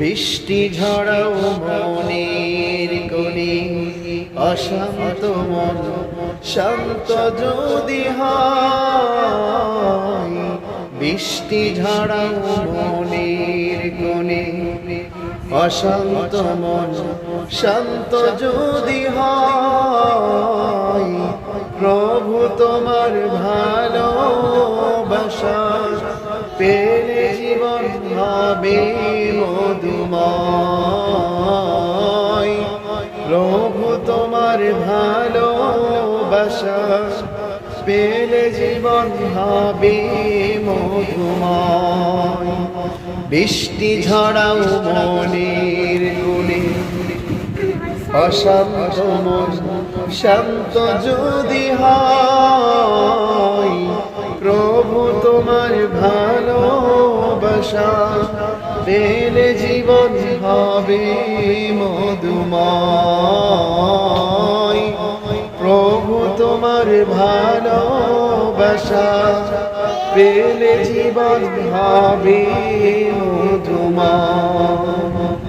বৃষ্টি ঝড়াও মনের কোণে, অশান্ত মন শান্ত যদি হয়। বৃষ্টি ঝড়াও মনের কোণে, অশান্ত মন শান্ত যদি হয়। প্রভু তোমার ভালোবাসা পেলে জীবন হবে মধুময়। প্রভু তোমার ভালোবাসা পেলে জীবন হবে মধুময়। বৃষ্টি ঝড়াও মনের কোণে, অশান্ত মন শান্ত যদি হয়। প্রভু তোমার ভালোবাসা পেলে জীবন হবে মধুময়। প্রভু তোমার ভালোবাসা পেলে জীবন হবে মধুময়।